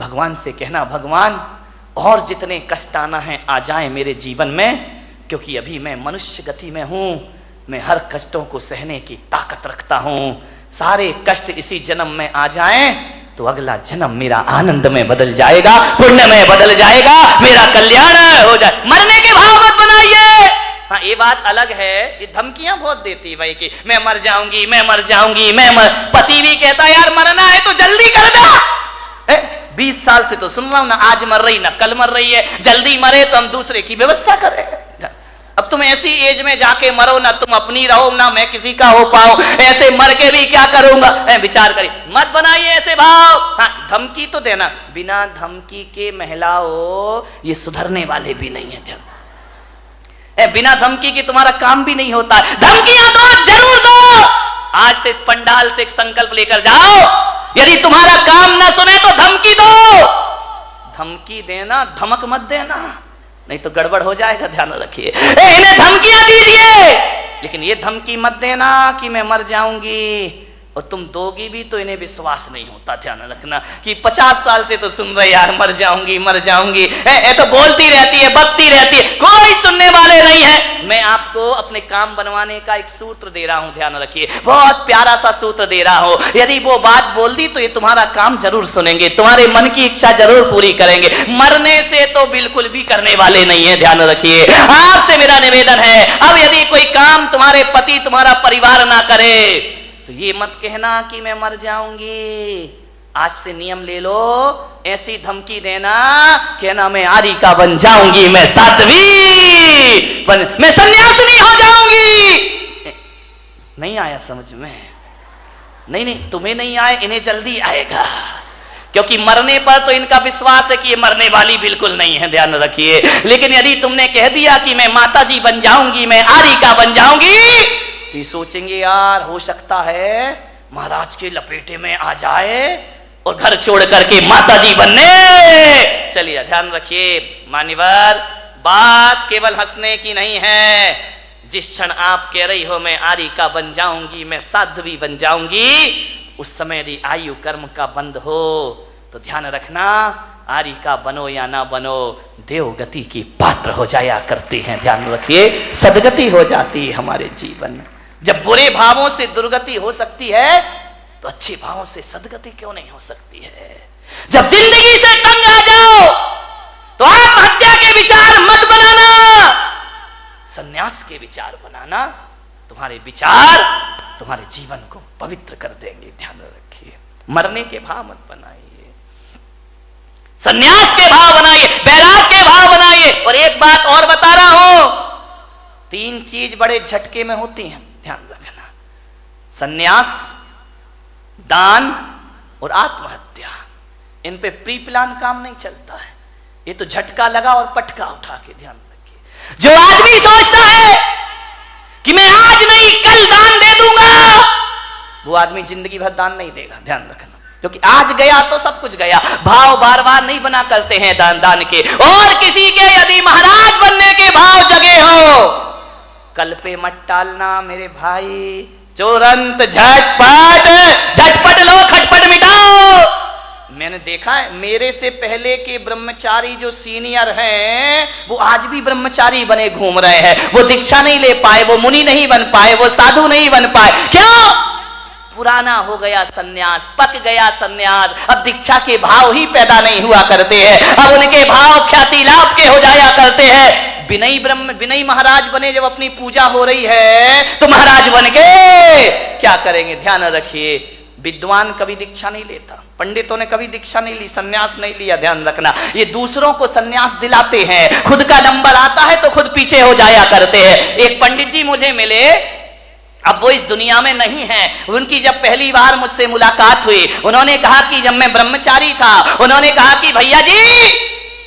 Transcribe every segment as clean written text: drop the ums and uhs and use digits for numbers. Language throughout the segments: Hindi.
भगवान से कहना, भगवान और जितने कष्ट आना है आ जाए मेरे जीवन में, क्योंकि अभी मैं मनुष्य गति में हूं, मैं हर कष्टों को सहने की ताकत रखता हूं। सारे कष्ट इसी जन्म में आ जाएं तो अगला जन्म मेरा आनंद में बदल जाएगा, पुण्य में बदल जाएगा, मेरा कल्याण हो जाए। मरने के भाव मत बनाइए। हाँ, ये बात अलग है, ये धमकियां बहुत देती भाई कि मैं मर जाऊंगी, मैं मर जाऊंगी, पति भी कहता है यार मरना है तो जल्दी कर दो। 20 साल से तो सुन रहा हूं ना, आज मर रही ना कल मर रही है, जल्दी मरे तो हम दूसरे की व्यवस्था करें। अब तुम ऐसी एज में जाके मरो ना तुम अपनी रहो ना मैं किसी का हो पाऊं, ऐसे मर के भी क्या करूंगा, विचार करिए, मत बनाइए ऐसे भाव। हाँ, धमकी तो देना, बिना धमकी के महिलाओं ये सुधरने वाले भी नहीं है। ध्यान, बिना धमकी के तुम्हारा काम भी नहीं होता। धमकियां दो, जरूर दो। आज से इस पंडाल से एक संकल्प लेकर जाओ, यदि तुम्हारा काम ना सुने तो धमकी दो। धमकी देना, धमक मत देना, नहीं तो गड़बड़ हो जाएगा, ध्यान रखिए। इन्हें धमकियां दीजिए, लेकिन ये धमकी मत देना कि मैं मर जाऊंगी, और तुम दोगी भी तो इन्हें विश्वास नहीं होता। ध्यान रखना कि 50 साल से तो सुन रहे यार मर जाऊंगी मर जाऊंगी, ये तो बोलती रहती है, बकती रहती है, कोई सुनने वाले नहीं है। मैं आपको अपने काम बनवाने का एक सूत्र दे रहा हूं, ध्यान रखिए, बहुत प्यारा सा सूत्र दे रहा हूं। यदि वो बात बोल दी तो ये तुम्हारा काम जरूर सुनेंगे, तुम्हारे मन की इच्छा जरूर पूरी करेंगे। मरने से तो बिल्कुल भी करने वाले नहीं है, ध्यान रखिए। आपसे मेरा निवेदन है, अब यदि कोई काम तुम्हारे पति तुम्हारा परिवार ना करे तो ये मत कहना कि मैं मर जाऊंगी। आज से नियम ले लो, ऐसी धमकी देना, कहना मैं आरी का बन जाऊंगी, मैं साध्वी मैं सन्यासिनी हो जाऊंगी। नहीं आया समझ में? नहीं, तुम्हें नहीं आए, इन्हें जल्दी आएगा, क्योंकि मरने पर तो इनका विश्वास है कि ये मरने वाली बिल्कुल नहीं है, ध्यान रखिए। लेकिन यदि तुमने कह दिया कि मैं माता जी बन जाऊंगी, मैं आरी का बन जाऊंगी, तो ये सोचेंगे यार हो सकता है महाराज के लपेटे में आ जाए और घर छोड़ करके माता जी बनने चलिए। ध्यान रखिए मान्यवर, बात केवल हंसने की नहीं है। जिस क्षण आप कह रही हो मैं आरी का बन जाऊंगी, मैं साध्वी बन जाऊंगी, उस समय यदि आयु कर्म का बंद हो तो ध्यान रखना, आरी का बनो या ना बनो, देवगति की पात्र हो जाया करती हैं। ध्यान रखिए, सदगति हो जाती है हमारे जीवन में। जब बुरे भावों से दुर्गति हो सकती है तो अच्छे भावों से सदगति क्यों नहीं हो सकती है? जब जिंदगी से तंग आ जाओ तो आत्महत्या के विचार मत बनाना, संन्यास के विचार बनाना। तुम्हारे विचार तुम्हारे जीवन को पवित्र कर देंगे। ध्यान रखिए, मरने के भाव मत बनाइए, संन्यास के भाव बनाइए, बैराग के भाव बनाइए। और एक बात और बता रहा हूं, 3 चीज बड़े झटके में होती हैं, ध्यान रखना, संन्यास, दान और आत्महत्या। इन पे प्री प्लान काम नहीं चलता है, ये तो झटका लगा और पटका उठा के। ध्यान रखिए, जो आदमी सोचता है कि मैं आज नहीं कल दान दे दूंगा, वो आदमी जिंदगी भर दान नहीं देगा। ध्यान रखना, क्योंकि आज गया तो सब कुछ गया। भाव बार बार नहीं बना करते हैं दान के। और किसी के यदि महाराज बनने के भाव जगे हो, कल पे मत टालना मेरे भाई, तुरंत झटपट लो, खटपट मिटाओ। मैंने देखा है, मेरे से पहले के ब्रह्मचारी जो सीनियर हैं वो आज भी ब्रह्मचारी बने घूम रहे हैं। वो दीक्षा नहीं ले पाए, वो मुनि नहीं बन पाए, वो साधु नहीं बन पाए। क्यों? पुराना हो गया सन्यास, पक गया सन्यास, अब दीक्षा के भाव ही पैदा नहीं हुआ करते हैं। अब उनके भाव ख्याति लाभ के हो जाया करते हैं। विनयी महाराज बने, जब अपनी पूजा हो रही है तो महाराज बन के क्या करेंगे? ध्यान रखिए, विद्वान कभी दीक्षा नहीं लेता, पंडितों ने कभी दीक्षा नहीं ली, सन्यास नहीं लिया। ध्यान रखना, ये दूसरों को सन्यास दिलाते हैं, खुद का नंबर आता है तो खुद पीछे हो जाया करते हैं। एक पंडित जी मुझे मिले, अब वो इस दुनिया में नहीं है। उनकी जब पहली बार मुझसे मुलाकात हुई, उन्होंने कहा कि जब मैं ब्रह्मचारी था, उन्होंने कहा कि भैया जी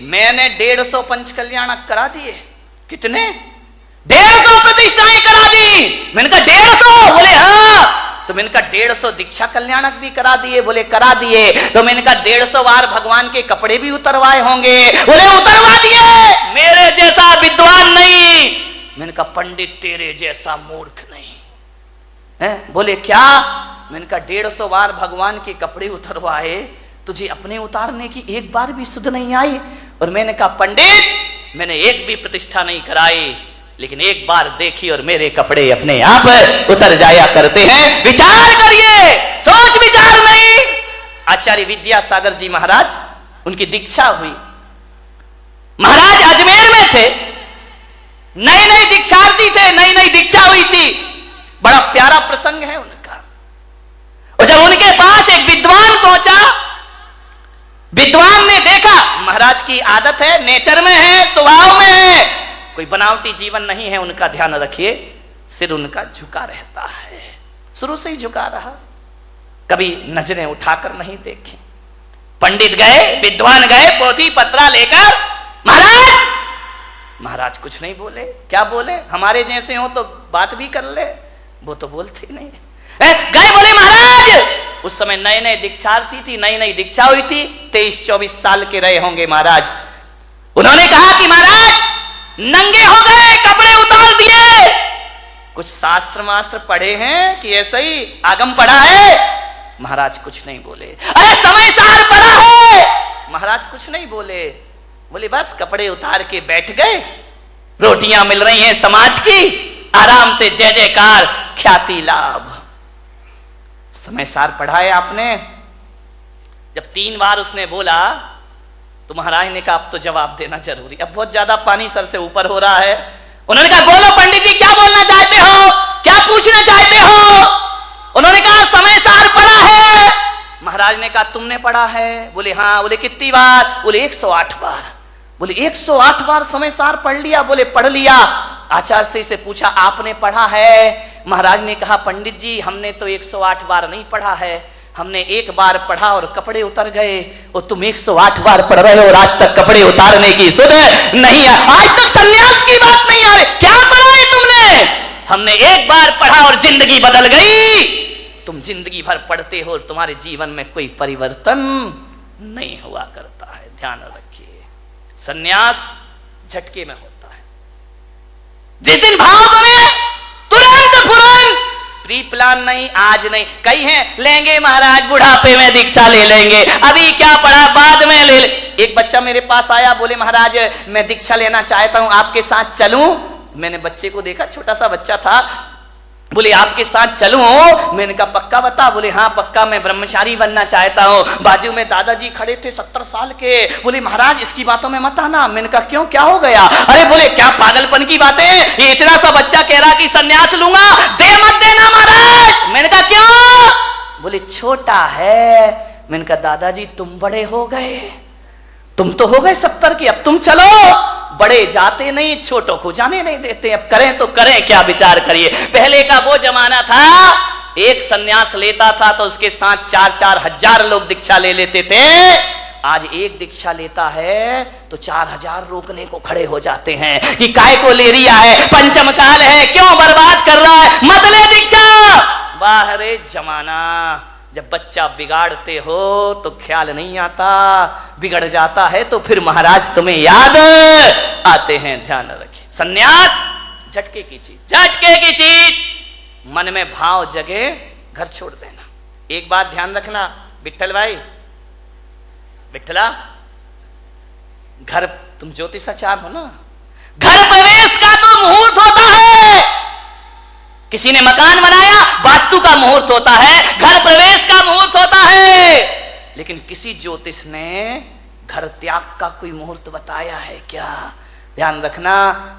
मैंने 150 पंच कल्याणक करा दिए। कितने? 150 प्रतिष्ठाएं करा दी। मैंने कहा 150? बोले हाँ। तो मैंने कहा 150 दीक्षा कल्याणक भी करा दिए? बोले करा दिए। तो मैंने कहा 150 बार भगवान के कपड़े भी उतरवाए होंगे? बोले उतरवा दिए। मेरे जैसा विद्वान नहीं। मैंने कहा पंडित तेरे जैसा मूर्ख नहीं है। बोले क्या? मैंने कहा 150 बार भगवान के कपड़े उतरवाए तुझे अपने उतारने की एक बार भी सुध नहीं आई? और मैंने कहा पंडित, मैंने एक भी प्रतिष्ठा नहीं कराई, लेकिन एक बार देखी और मेरे कपड़े अपने आप उतर जाया करते हैं। विचार करिए, सोच विचार नहीं। आचार्य विद्यासागर जी महाराज, उनकी दीक्षा हुई। महाराज अजमेर में थे, नए नए दीक्षार्थी थे, नई नई दीक्षा हुई थी। बड़ा प्यारा प्रसंग है उनका। और जब उनके पास एक विद्वान पहुंचा, विद्वान ने देखा, महाराज की आदत है, नेचर में है, स्वभाव में है, कोई बनावटी जीवन नहीं है उनका, ध्यान रखिए। सिर उनका झुका रहता है, शुरू से ही झुका रहा, कभी नजरें उठाकर नहीं देखे। पंडित गए, विद्वान गए, पोथी पत्रा लेकर, महाराज, महाराज कुछ नहीं बोले। क्या बोले? हमारे जैसे हो तो बात भी कर ले, वो तो बोलते ही नहीं। गए, बोले महाराज, उस समय नए नए दीक्षार्थी थी, नई नई दीक्षा हुई थी, 23-24 साल के रहे होंगे महाराज। उन्होंने कहा कि महाराज नंगे हो गए, कपड़े उतार दिए, कुछ शास्त्र मास्त्र पढ़े हैं कि ऐसे ही आगम पढ़ा है? महाराज कुछ नहीं बोले। अरे समय सार पड़ा है? महाराज कुछ नहीं बोले। बोले बस कपड़े उतार के बैठ गए, रोटियां मिल रही हैं समाज की, आराम से जय जयकार, ख्याति लाभ। समय सार पढ़ा है आपने? जब 3 बार उसने बोला तो महाराज ने कहा अब तो जवाब देना जरूरी, अब बहुत ज्यादा पानी सर से ऊपर हो रहा है। उन्होंने कहा बोलो पंडित जी, क्या बोलना चाहते हो, क्या पूछना चाहते हो? उन्होंने कहा समय सार पढ़ा है। महाराज ने कहा तुमने पढ़ा है? बोले हाँ। बोले कितनी बार? बोले 108 बार। बोले 108 बार समय सार पढ़ लिया? बोले पढ़ लिया। आचार्य श्री से पूछा आपने पढ़ा है? महाराज ने कहा पंडित जी हमने तो 108 बार नहीं पढ़ा है, हमने एक बार पढ़ा और कपड़े उतर गए, और तुम 108 बार पढ़ रहे हो और आज तक कपड़े उतारने की सुध नहीं है, आज तक संन्यास की बात नहीं आ रही। क्या पढ़ा है तुमने? हमने एक बार पढ़ा और जिंदगी बदल गई। तुम जिंदगी भर पढ़ते हो और तुम्हारे जीवन में कोई परिवर्तन नहीं हुआ करता है। ध्यान रखिए, संन्यास झटके में होता है। जिस दिन भाव बने तुरंत फुरंत, प्री प्लान नहीं, आज नहीं। कई हैं लेंगे महाराज बुढ़ापे में दीक्षा ले लेंगे, अभी क्या पढ़ा बाद में ले। एक बच्चा मेरे पास आया, बोले महाराज मैं दीक्षा लेना चाहता हूं, आपके साथ चलूं? मैंने बच्चे को देखा, छोटा सा बच्चा था। बोले आपके साथ चलूं? मैंने कहा पक्का बता? बोले हाँ पक्का, मैं ब्रह्मचारी बनना चाहता हूं। बाजू में दादाजी खड़े थे 70 साल के। बोले महाराज इसकी बातों में मत आना। मैंने कहा क्यों, क्या हो गया? अरे बोले क्या पागलपन की बातें, ये इतना सा बच्चा कह रहा कि सन्यास लूंगा, दे मत देना महाराज। मैंने कहा क्यों? बोले छोटा है। मैंने कहा दादाजी तुम बड़े हो गए, तुम तो हो गए 70 की, अब तुम चलो। बड़े जाते नहीं, छोटों को जाने नहीं देते। अब करें तो करें क्या, विचार करिए। पहले का वो जमाना था, एक सन्यास लेता था तो उसके साथ 4-4 हजार लोग दीक्षा ले लेते थे। आज एक दीक्षा लेता है तो 4000 रोकने को खड़े हो जाते हैं कि काय को ले रिया है, पंचम काल है, क्यों बर्बाद कर रहा है, मत ले दीक्षा। वाह रे जमाना, जब बच्चा बिगाड़ते हो तो ख्याल नहीं आता, बिगड़ जाता है तो फिर महाराज तुम्हें याद आते हैं। ध्यान रखिए, सन्यास झटके की चीज, झटके की चीज। मन में भाव जगे, घर छोड़ देना। एक बात ध्यान रखना विठल भाई, विठला, घर, तुम ज्योतिषाचार्य हो ना, घर प्रवेश का तो मुहूर्त होता है। किसी ने मकान बनाया, वास्तु का मुहूर्त होता है, घर प्रवेश का मुहूर्त होता है। लेकिन किसी ज्योतिष ने घर त्याग का कोई मुहूर्त बताया है क्या? ध्यान रखना,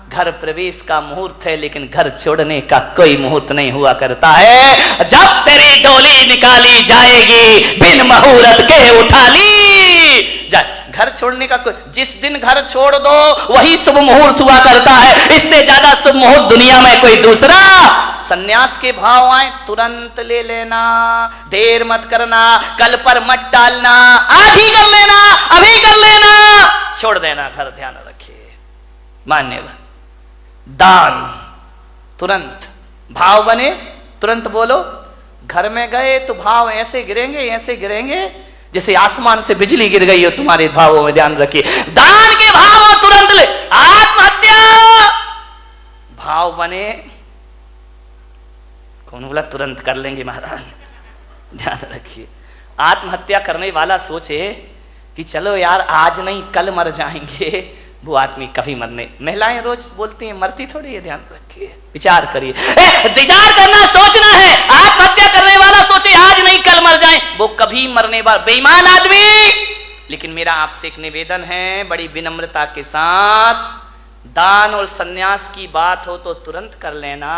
घर प्रवेश का मुहूर्त है लेकिन घर छोड़ने का कोई मुहूर्त नहीं हुआ करता है। जब तेरी डोली निकाली जाएगी, बिन मुहूर्त के उठा ली जाए। घर छोड़ने का कोई, जिस दिन घर छोड़ दो वही शुभ मुहूर्त हुआ करता है। इससे ज्यादा शुभ मुहूर्त दुनिया में कोई दूसरा। सन्यास के भाव आए तुरंत ले लेना, देर मत करना, कल पर मत टालना, आज ही कर लेना, अभी कर लेना, छोड़ देना घर। ध्यान रखिए, मान्यवर। दान तुरंत, भाव बने तुरंत बोलो। घर में गए तो भाव ऐसे गिरेंगे, ऐसे गिरेंगे जैसे आसमान से बिजली गिर गई हो तुम्हारे भावों में। ध्यान रखिए, दान के भाव तुरंत ले। आत्महत्या भाव बने, कौन बोला तुरंत कर लेंगे महाराज? ध्यान रखिए, आत्महत्या करने वाला सोचे कि चलो यार आज नहीं कल मर जाएंगे, वो आदमी कभी मरने, महिलाएं रोज बोलती हैं मरती थोड़ी है, ध्यान रखिए, विचार करिए, विचार करना सोचना है। आत्महत्या करने वाला सोचे आज नहीं कल मर जाए, वो कभी मरने वाला बेईमान आदमी। लेकिन मेरा आपसे एक निवेदन है, बड़ी विनम्रता के साथ, दान और सन्यास की बात हो तो तुरंत कर लेना,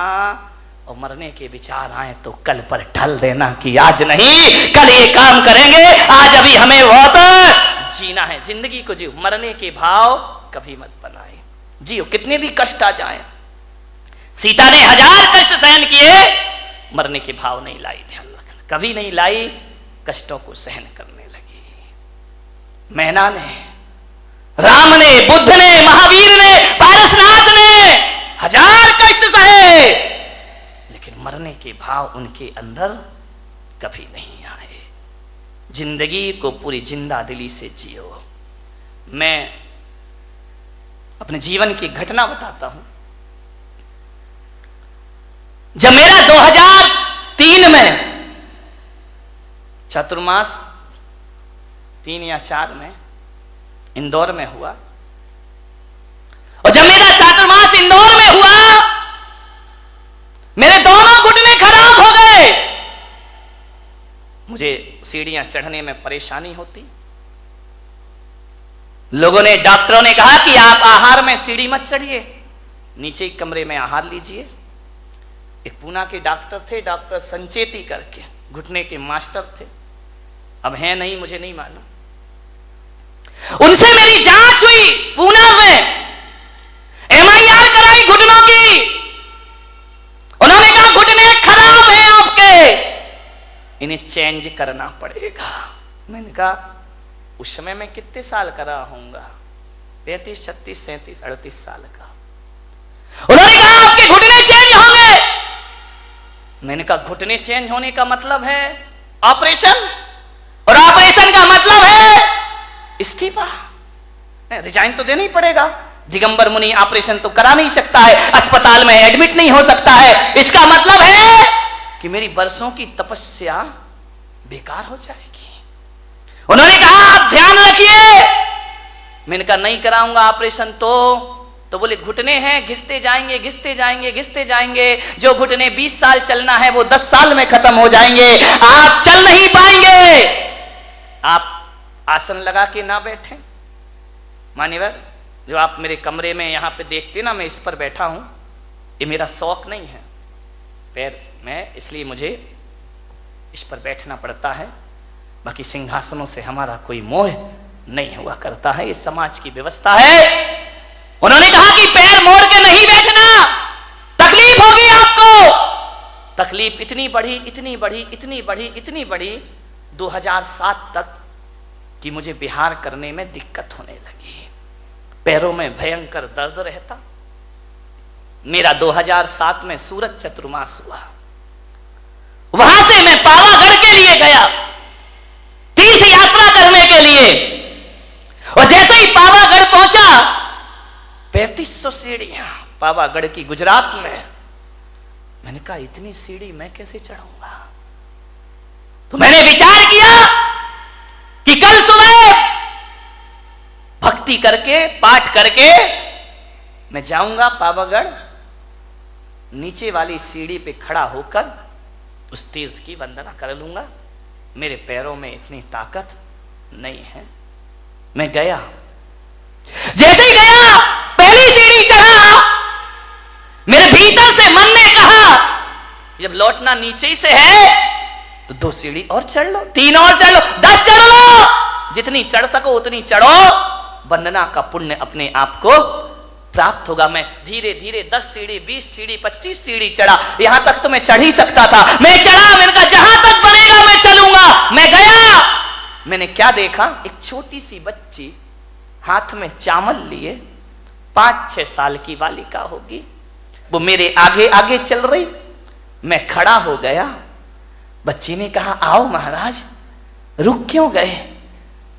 और मरने के विचार आए तो कल पर ढल देना कि आज नहीं कल ये काम करेंगे, आज अभी हमें बहुत जीना है, जिंदगी को जियो, मरने के भाव कभी मत बनाए, जियो कितने भी कष्ट आ जाए। सीता ने 1000 कष्ट सहन किए, मरने के भाव नहीं लाई, ध्यान रखना, कभी नहीं लाई, कष्टों को सहन करने लगी। मैना ने, राम ने, बुद्ध ने, महावीर ने, पारसनाथ ने 1000 कष्ट सहे, लेकिन मरने के भाव उनके अंदर कभी नहीं आए। जिंदगी को पूरी जिंदा दिली से जियो। मैं अपने जीवन की घटना बताता हूं। जब मेरा 2003 में चतुर्मास 3 या 4 में इंदौर में हुआ, और जब मेरा चातुर्मास इंदौर में हुआ, मेरे दोनों घुटने खराब हो गए, मुझे सीढ़ियां चढ़ने में परेशानी होती। लोगों ने, डॉक्टरों ने कहा कि आप आहार में सीढ़ी मत चढ़िए, नीचे कमरे में आहार लीजिए। एक पूना के डॉक्टर थे, डॉक्टर संचेती करके, घुटने के मास्टर थे, अब हैं नहीं मुझे नहीं मालूम। उनसे मेरी जांच हुई पूना में, MIR कराई घुटनों की, उन्होंने कहा घुटने खराब हैं आपके, इन्हें चेंज करना पड़ेगा। मैंने कहा उस समय मैं कितने साल का रहा होऊंगा, 35, 36, 37, 38 साल का। उन्होंने कहा आपके घुटने चेंज होंगे। मैंने कहा घुटने चेंज होने का मतलब है ऑपरेशन, और ऑपरेशन का मतलब है इस्तीफा, रिजाइन तो देना ही पड़ेगा। दिगंबर मुनि ऑपरेशन तो करा नहीं सकता है, अस्पताल में एडमिट नहीं हो सकता है, इसका मतलब है कि मेरी बरसों की तपस्या बेकार हो जाएगी। उन्होंने कहा आप ध्यान रखिए। मैंने कहा नहीं कराऊंगा ऑपरेशन तो बोले घुटने हैं, घिसते जाएंगे घिसते जाएंगे घिसते जाएंगे, जो घुटने 20 साल चलना है वो 10 साल में खत्म हो जाएंगे, आप चल नहीं पाएंगे। आप आसन लगा के ना बैठें। मान्यवर, जो आप मेरे कमरे में यहां पे देखते ना, मैं इस पर बैठा हूं, ये मेरा शौक नहीं है पैर में, इसलिए मुझे इस पर बैठना पड़ता है। बाकी सिंहासनों से हमारा कोई मोह नहीं हुआ करता है, ये समाज की व्यवस्था है। उन्होंने कहा कि पैर मोड़ के नहीं बैठना, तकलीफ होगी आपको। तकलीफ इतनी बढ़ी इतनी बढ़ी इतनी बढ़ी इतनी बढ़ी 2007 तक कि मुझे बिहार करने में दिक्कत होने लगी, पैरों में भयंकर दर्द रहता। मेरा 2007 में सूरत चतुर्मास हुआ, वहां से मैं पावागढ़ के लिए गया तीर्थ यात्रा करने के लिए, और जैसे ही पावागढ़ पहुंचा, 3500 सीढ़ियां पावागढ़ की, गुजरात में। मैंने कहा इतनी सीढ़ी मैं कैसे चढ़ूंगा। तो मैंने विचार किया कि कल सुबह भक्ति करके पाठ करके मैं जाऊंगा पावागढ़, नीचे वाली सीढ़ी पे खड़ा होकर उस तीर्थ की वंदना कर लूंगा। मेरे पैरों में इतनी ताकत नहीं है। मैं गया, जैसे ही गया पहली सीढ़ी चढ़ा, मेरे भीतर से मन ने कहा जब लौटना नीचे ही से है तो 2 सीढ़ी और चढ़ लो, 3 और चढ़ लो, 10 चढ़ लो, जितनी चढ़ सको उतनी चढ़ो, वंदना का पुण्य अपने आप को प्राप्त होगा। मैं धीरे धीरे 10 सीढ़ी 20 सीढ़ी 25 सीढ़ी चढ़ा, यहां तक तो मैं चढ़ ही सकता था। मैं चढ़ा, मैंने कहा जहां तक बनेगा मैं चलूंगा। मैं गया, मैंने क्या देखा, एक छोटी सी बच्ची हाथ में चावल लिए, 5-6 साल की बालिका होगी, वो मेरे आगे आगे चल रही। मैं खड़ा हो गया, बच्ची ने कहा आओ महाराज। रुक क्यों गए?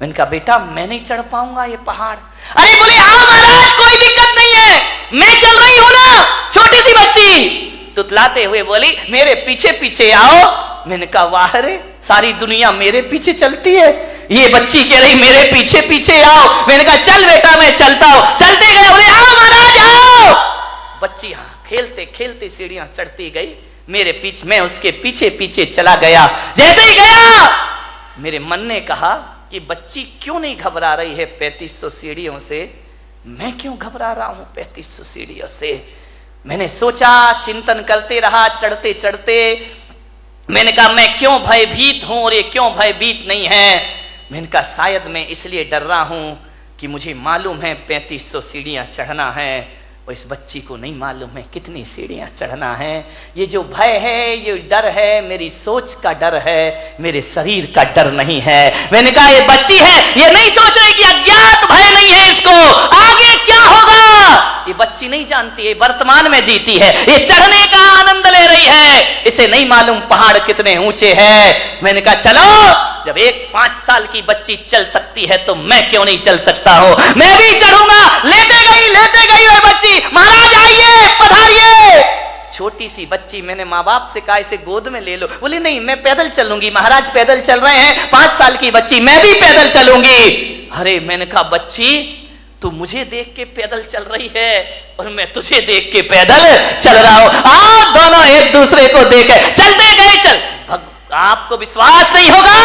मैंने कहा बेटा मैं नहीं चढ़ पाऊंगा ये पहाड़। अरे बोले आओ महाराज कोई दिक्कत नहीं है, मैं चल रही हूं ना। छोटी सी बच्ची तुतलाते हुए बोली मेरे पीछे पीछे आओ, मैंने कहा वाह रे, सारी दुनिया मेरे पीछे चलती है, ये बच्ची कह रही मेरे पीछे पीछे आओ। मैंने कहा चल बेटा मैं चलता हूं। चलते गए, बोले हाँ महाराज आओ। बच्ची हाँ खेलते खेलते सीढ़ियां चढ़ती गई, मेरे पीछे, मैं उसके पीछे पीछे चला गया। जैसे ही गया मेरे मन ने कहा कि बच्ची क्यों नहीं घबरा रही है 3500 सीढ़ियों से, मैं क्यों घबरा रहा हूं 3500 सीढ़ियों से। मैंने सोचा, चिंतन करते रहा चढ़ते चढ़ते। मैंने कहा मैं क्यों भयभीत हूं और ये क्यों भयभीत नहीं है। मैंने कहा शायद मैं इसलिए डर रहा हूं कि मुझे मालूम है 3500 सीढ़ियां चढ़ना है, और इस बच्ची को नहीं मालूम है कितनी सीढ़ियां चढ़ना है। ये जो भय है, ये डर है, मेरी सोच का डर है, मेरे शरीर का डर नहीं है। मैंने कहा ये बच्ची है, ये नहीं सोच रही कि अज्ञात भय नहीं है इसको, आगे क्या होगा ये बच्ची नहीं जानती है, वर्तमान में जीती है, ये चढ़ने का आनंद ले रही है, इसे नहीं मालूम पहाड़ कितने ऊंचे हैं। मैंने कहा चलो, जब एक 5 साल की बच्ची चल सकती है तो मैं क्यों नहीं चल सकता हूं, मैं भी चढ़ूंगा। लेते गई वो बच्ची, महाराज आइए पधारिए। छोटी सी बच्ची, मैंने माँ बाप से कहा इसे गोद में ले लो, बोली नहीं मैं पैदल चलूंगी। महाराज पैदल चल रहे हैं, 5 साल की बच्ची, मैं भी पैदल चलूंगी। अरे मैंने कहा बच्ची तू मुझे देख के पैदल चल रही है और मैं तुझे देख के पैदल चल रहा हूं, आओ दोनों एक दूसरे को देख चलते गए। चल आपको विश्वास नहीं होगा,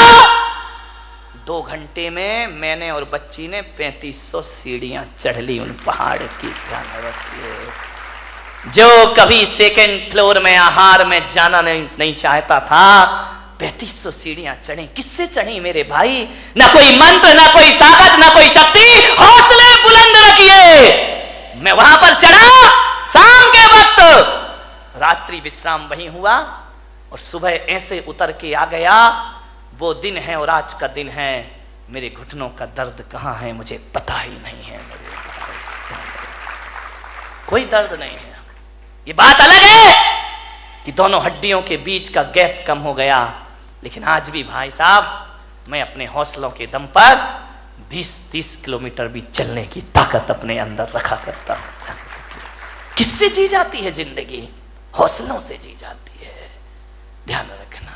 2 घंटे में मैंने और बच्ची ने 3500 सीढ़ियां चढ़ ली उन पहाड़ की। ध्यान रखिए, जो कभी 2nd फ्लोर में आहार में जाना नहीं चाहता था, 3500 सीढ़ियां चढ़ी। किससे चढ़ी मेरे भाई? ना कोई मंत्र, ना कोई ताकत, ना कोई शक्ति। हौसले बुलंद रखिए। मैं वहां पर चढ़ा शाम के वक्त, रात्रि विश्राम वहीं हुआ और सुबह ऐसे उतर के आ गया। वो दिन है और आज का दिन है, मेरे घुटनों का दर्द कहां है मुझे पता ही नहीं है। कोई दर्द नहीं है। ये बात अलग है कि दोनों हड्डियों के बीच का गैप कम हो गया, लेकिन आज भी भाई साहब मैं अपने हौसलों के दम पर 20-30 किलोमीटर भी चलने की ताकत अपने अंदर रखा करता हूं। किससे जी जाती है जिंदगी? हौसलों से जी जाती है। ध्यान रखना,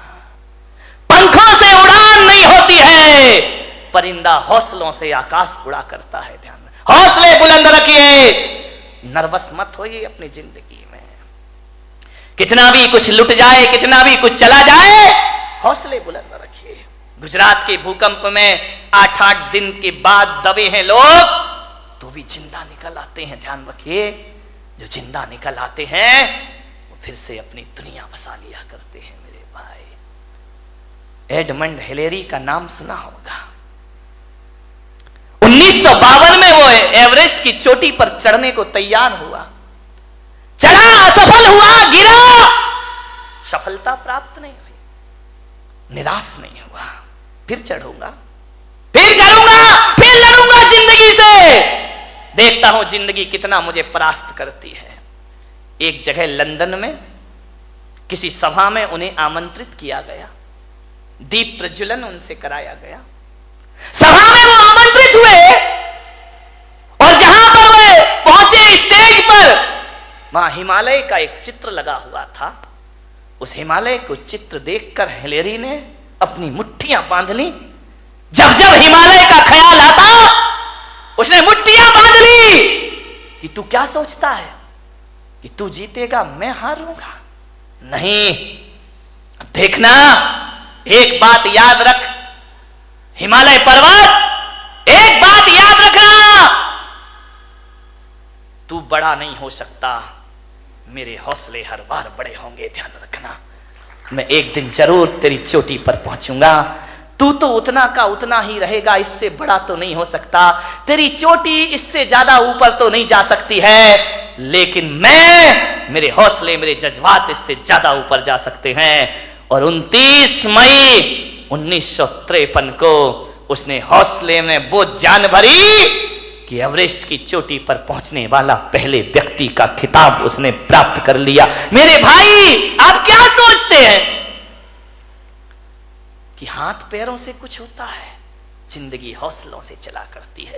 पंखों से उड़ान नहीं होती है, परिंदा हौसलों से आकाश उड़ा करता है। ध्यान, हौसले बुलंद रखिए, नर्वस मत होइए अपनी जिंदगी में। कितना भी कुछ लुट जाए, कितना भी कुछ चला जाए, हौसले बुलंद रखिए। गुजरात के भूकंप में 8-8 दिन के बाद दबे हैं लोग, तो भी जिंदा निकल आते हैं। ध्यान रखिए, जो जिंदा निकल आते हैं वो फिर से अपनी दुनिया बसा लिया करते हैं। मेरे भाई, एडमंड हिलेरी का नाम सुना होगा। 1952 में वो एवरेस्ट की चोटी पर चढ़ने को तैयार हुआ, चढ़ा, असफल हुआ, गिरा, सफलता प्राप्त नहीं हुई, निराश नहीं हुआ। फिर चढ़ूंगा, फिर करूंगा, फिर लड़ूंगा जिंदगी से। देखता हूं जिंदगी कितना मुझे परास्त करती है। एक जगह लंदन में किसी सभा में उन्हें आमंत्रित किया गया, दीप प्रज्वलन उनसे कराया गया। सभा में वो आमंत्रित हुए और जहां पर वे पहुंचे स्टेज पर, वहां हिमालय का एक चित्र लगा हुआ था। उस हिमालय को चित्र देखकर हिलेरी ने अपनी मुट्ठियां बांध ली। जब जब हिमालय का ख्याल आता उसने मुट्ठियां बांध ली कि तू क्या सोचता है कि तू जीतेगा, मैं हारूंगा? नहीं, देखना, एक बात याद रख हिमालय पर्वत, एक बात याद रखना, तू बड़ा नहीं हो सकता, मेरे हौसले हर बार बड़े होंगे। ध्यान रखना, मैं एक दिन जरूर तेरी चोटी पर पहुंचूंगा। तू तो उतना का उतना ही रहेगा, इससे बड़ा तो नहीं हो सकता। तेरी चोटी इससे ज्यादा ऊपर तो नहीं जा सकती है, लेकिन मैं, मेरे हौसले, मेरे जज्बात इससे ज्यादा ऊपर जा सकते हैं। और 29 मई 1953 को उसने हौसले में वो जान भरी कि एवरेस्ट की चोटी पर पहुंचने वाला पहले व्यक्ति का खिताब उसने प्राप्त कर लिया। मेरे भाई, आप क्या सोचते हैं कि हाथ पैरों से कुछ होता है? जिंदगी हौसलों से चला करती है।